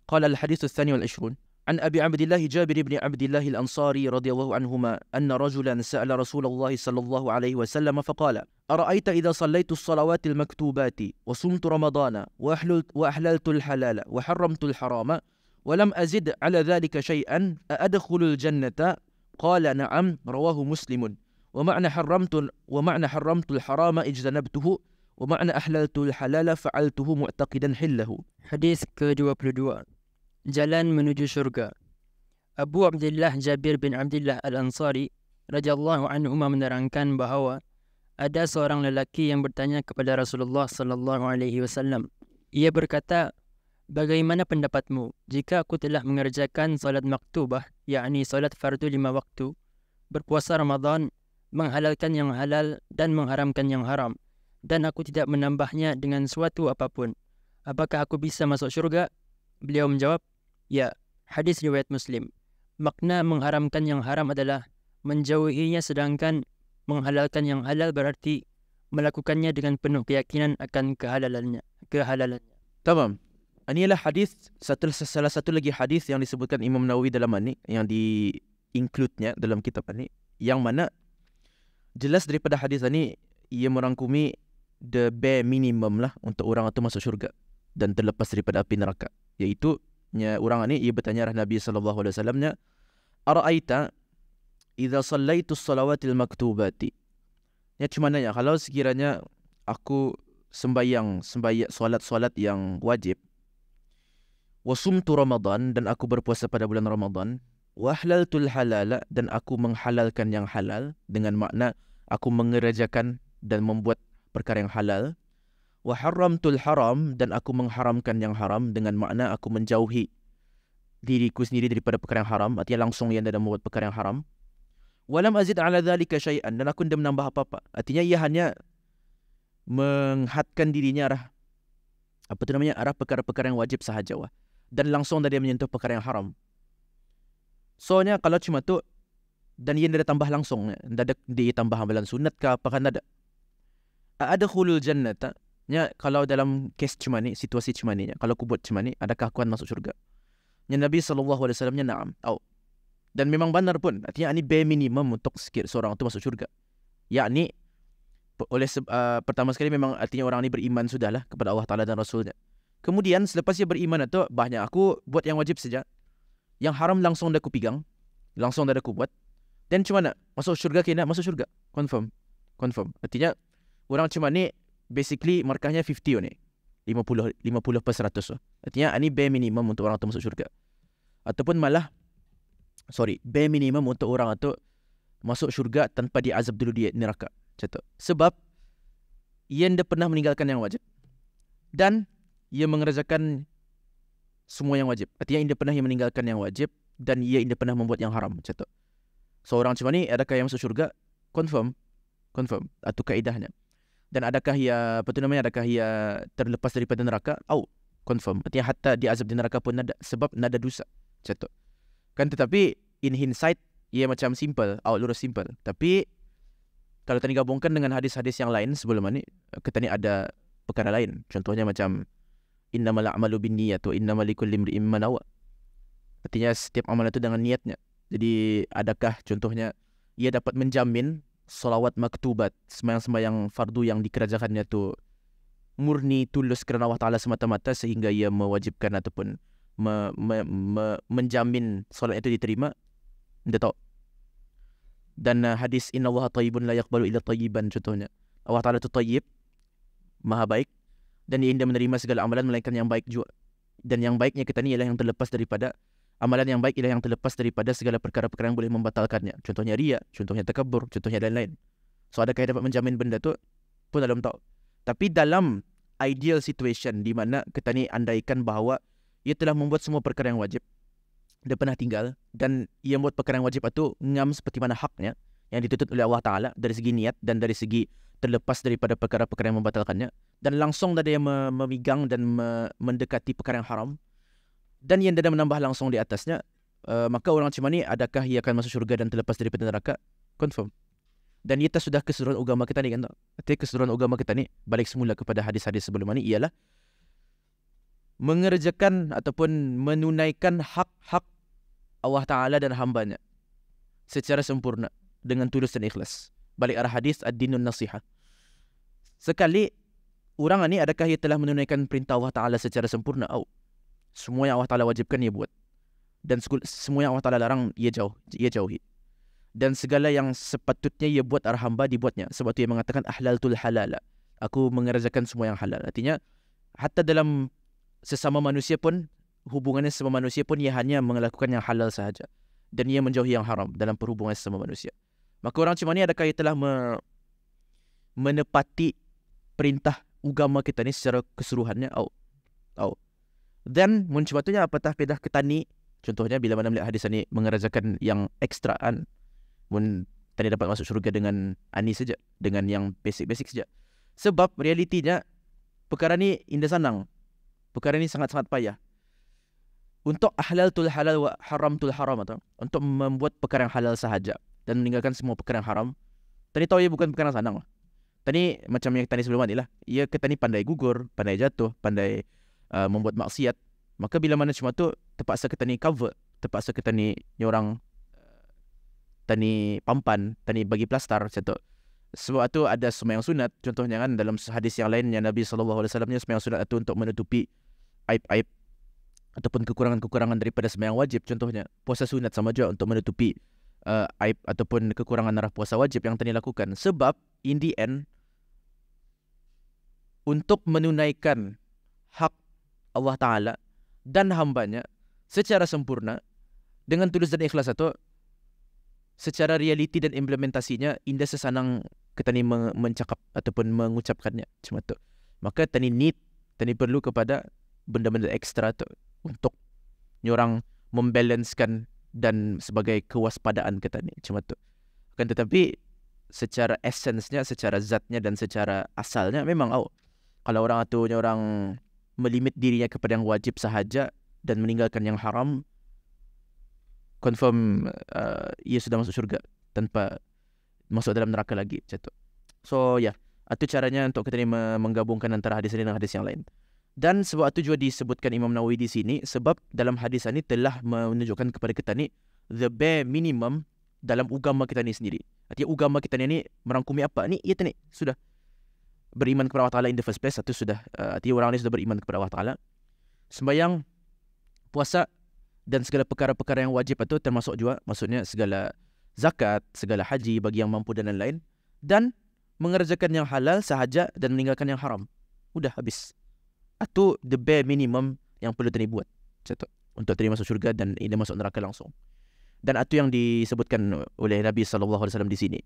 قال الحديث الثاني والعشرون عن أبي عبد الله جابر بن عبد الله الأنصاري رضي الله عنهما أن رجلا سأل رسول الله صلى الله عليه وسلم فقال أرأيت إذا صليت الصلوات المكتوبات وصمت رمضان وأحللت الحلال وحرمت الحرام ولم أزد على ذلك شيئا أأدخل الجنة؟ قال نعم. رواه مسلم. ومعنى حرمت الحرام اجتنبته ومعنى أحللت الحلال فعلته معتقدا حله. Hadis ke-22. Jalan menuju syurga. Abu Abdullah Jabir bin Abdullah Al-Ansari radhiyallahu anhu menerangkan bahawa ada seorang lelaki yang bertanya kepada Rasulullah sallallahu alaihi wasallam. Ia berkata, "Bagaimana pendapatmu jika aku telah mengerjakan solat maktubah, yakni solat fardu 5 waktu, berpuasa Ramadan, menghalalkan yang halal dan mengharamkan yang haram, dan aku tidak menambahnya dengan suatu apapun. Apakah aku bisa masuk syurga?" Beliau menjawab, "Ya." Hadis riwayat Muslim. Makna mengharamkan yang haram adalah menjauhinya, sedangkan menghalalkan yang halal berarti melakukannya dengan penuh keyakinan akan kehalalannya. Tamam. Ini adalah hadis, salah satu lagi hadis yang disebutkan Imam Nawawi dalam ini, yang di-include-nya dalam kitab ini, yang mana jelas daripada hadis ini ia merangkumi the bare minimum lah untuk orang itu masuk syurga dan terlepas daripada api neraka. Iaitu orang ini ia bertanya Nabi sallallahu alaihi wasallamnya, "Ara'aita idza sallaitu as-salawatil maktubati?" Ya, cuma nanya, kalau sekiranya aku sembahyang solat-solat yang wajib, wasumtu Ramadan, dan aku berpuasa pada bulan Ramadan, wa ahlaltul halala, dan aku menghalalkan yang halal, dengan makna aku mengerjakan dan membuat perkara yang halal, wa haramtul haram, dan aku mengharamkan yang haram, dengan makna aku menjauhi diriku sendiri daripada perkara yang haram, artinya langsung ia dalam membuat perkara yang haram. Walam azid ala dhalika syai'an, dan aku tidak menambah apa-apa. Artinya ia hanya menghadkan dirinya arah perkara-perkara yang wajib sahaja wah, dan langsung dia menyentuh perkara yang haram. Soalnya kalau cuma tu, dan ia tidak tambah langsung, tidak ada dia tambah amalan sunat ke apa kan ada. Ada khulul jannata, nya kalau dalam kes cuma ni, situasi cuma ni, kalau aku buat cuma ni, adakah aku akan masuk syurga? Nya Nabi sallallahu alaihi wasallamnya na'am. Dan memang benar pun, artinya ini bare minimum untuk seorang itu masuk syurga. Yakni pertama sekali memang artinya orang ini beriman sudahlah kepada Allah Ta'ala dan Rasulnya. Kemudian selepas dia beriman itu, banyak aku buat yang wajib saja, yang haram langsung dah aku pegang, langsung dah aku buat, dan cuma nak masuk syurga, kena masuk syurga, confirm. Artinya orang cuma ni basically markahnya 50 ni, 50%. Artinya ini bare minimum untuk orang itu masuk syurga. Ataupun malah bare minimum untuk orang itu masuk syurga tanpa diazab dulu di neraka. Contoh. Sebab ia tidak pernah meninggalkan yang wajib, dan ia mengerjakan semua yang wajib. Artinya ia pernah meninggalkan yang wajib, dan ia tidak pernah membuat yang haram. Contoh. Seorang macam ni, adakah yang masuk syurga? Confirm. Itu kaedahnya. Dan adakah ia terlepas daripada neraka? Confirm. Artinya hatta diazab di neraka pun nada, sebab nada dosa. Contoh. Kan, tetapi in hindsight ia macam simple, lurus simple. Tapi kalau tadi gabungkan dengan hadis-hadis yang lain sebelum ini, kita ni ada perkara lain. Contohnya macam innamal a'malu binniyat wa innamal likulli imri'in ma nawa. Artinya setiap amalan itu dengan niatnya. Jadi adakah contohnya ia dapat menjamin solawat maktubat, sembahyang fardu yang dikerjakannya tu murni tulus kerana Allah Ta'ala semata-mata, sehingga ia mewajibkan ataupun menjamin solat itu diterima? Tidak tahu. Dan hadis innallaha thayyibun la yaqbalu illa thayyiban, contohnya Allah Ta'ala itu thayyib, maha baik, dan ia tidak menerima segala amalan melainkan yang baik juga. Dan yang baiknya kita ni ialah yang terlepas daripada amalan yang baik, ialah yang terlepas daripada segala perkara-perkara yang boleh membatalkannya. Contohnya riya, contohnya takabur, contohnya lain-lain. So adakah ia dapat menjamin benda tu? Pun belum tahu. Tapi dalam ideal situation di mana kita ni andaikan bahawa ia telah membuat semua perkara yang wajib, dia pernah tinggal, dan ia membuat perkara yang wajib itu ngam seperti mana haknya yang dituntut oleh Allah Ta'ala dari segi niat dan dari segi terlepas daripada perkara-perkara yang membatalkannya, dan langsung dia memegang dan mendekati perkara yang haram, dan ia tidak menambah langsung di atasnya, maka orang macam ni adakah ia akan masuk syurga dan terlepas daripada neraka? Confirm. Dan ia sudah keseluruhan agama kita ni kan tak? Artinya keseluruhan agama kita ni balik semula kepada hadis-hadis sebelum ni ialah mengerjakan ataupun menunaikan hak-hak Allah Ta'ala dan hambanya secara sempurna dengan tulus dan ikhlas. Balik arah hadis ad-dinun nasihah. Sekali orang ni adakah ia telah menunaikan perintah Allah Ta'ala secara sempurna? Semua yang Allah Ta'ala wajibkan ia buat, dan semua yang Allah Ta'ala larang ia jauhi. Dan segala yang sepatutnya ia buat arah hamba dibuatnya. Sebab tu ia mengatakan ahlaltul halala, aku mengerjakan semua yang halal. Artinya hatta dalam sesama manusia pun, hubungannya sesama manusia pun ia hanya melakukan yang halal sahaja, dan ia menjauhi yang haram dalam perhubungan sesama manusia. Maka orang macam ni adakah ia telah menepati perintah agama kita ni secara keseluruhannya? Dan sebetulnya apatah pedah ketani, contohnya bila mana melihat hadis ni mengerjakan yang ekstraan, tadi dapat masuk syurga dengan ani saja, dengan yang basic-basic saja. Sebab realitinya perkara ni indah sanang. Perkara ni sangat-sangat payah. Untuk ahlaltul halal wa haramtul haram, atau untuk membuat perkara yang halal sahaja dan meninggalkan semua perkara yang haram, tadi tahu ia bukan perkara sanang. Tadi macam yang tadi sebelum ni lah, ia kata ni pandai gugur, pandai jatuh, pandai membuat maksiat. Maka bila mana cuma tu terpaksa kita ni cover, terpaksa kita ni orang tani pampan, tani bagi plastar macam tu. Sebab tu ada sembahyang sunat, contohnya kan dalam hadis yang lain yang Nabi SAW nya sembahyang sunat itu untuk menutupi aib-aib ataupun kekurangan-kekurangan daripada sembahyang wajib. Contohnya puasa sunat sama juga untuk menutupi aib ataupun kekurangan arah puasa wajib yang tadi lakukan. Sebab in the end, untuk menunaikan hak Allah Ta'ala dan hambanya secara sempurna dengan tulus dan ikhlas itu, secara realiti dan implementasinya indah sesanang kita ni mencakap ataupun mengucapkannya cuma tu. Maka tani perlu kepada benda-benda ekstra tu untuk nyorang membalancekan dan sebagai kewaspadaan kita ni cuma tu. Kan tetapi secara esensnya, secara zatnya dan secara asalnya memang kalau orang tu orang melimit dirinya kepada yang wajib sahaja dan meninggalkan yang haram, confirm ia sudah masuk syurga tanpa masuk dalam neraka lagi macam tu. So itu caranya untuk kita ni menggabungkan antara hadis ini dengan hadis yang lain. Dan sebab itu juga disebutkan Imam Nawawi di sini, sebab dalam hadis ini telah menunjukkan kepada kita ni the bare minimum dalam agama kita ni sendiri. Artinya agama kita ni merangkumi apa? Ni ia ni sudah beriman kepada Allah Ta'ala in the first place. Satu sudah artinya orang ni sudah beriman kepada Allah Ta'ala. Sembahyang, puasa dan segala perkara-perkara yang wajib itu termasuk juga, maksudnya segala zakat, segala haji bagi yang mampu dan lain-lain, dan mengerjakan yang halal sahaja dan meninggalkan yang haram. Udah habis. Itu the bare minimum yang perlu tadi buat untuk tadi masuk syurga dan ini masuk neraka langsung. Dan itu yang disebutkan oleh Nabi SAW di sini.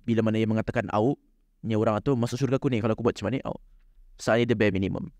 Bila mana ia mengatakan nya orang itu masuk syurga ku ni kalau aku buat macam ni, saya the bare minimum.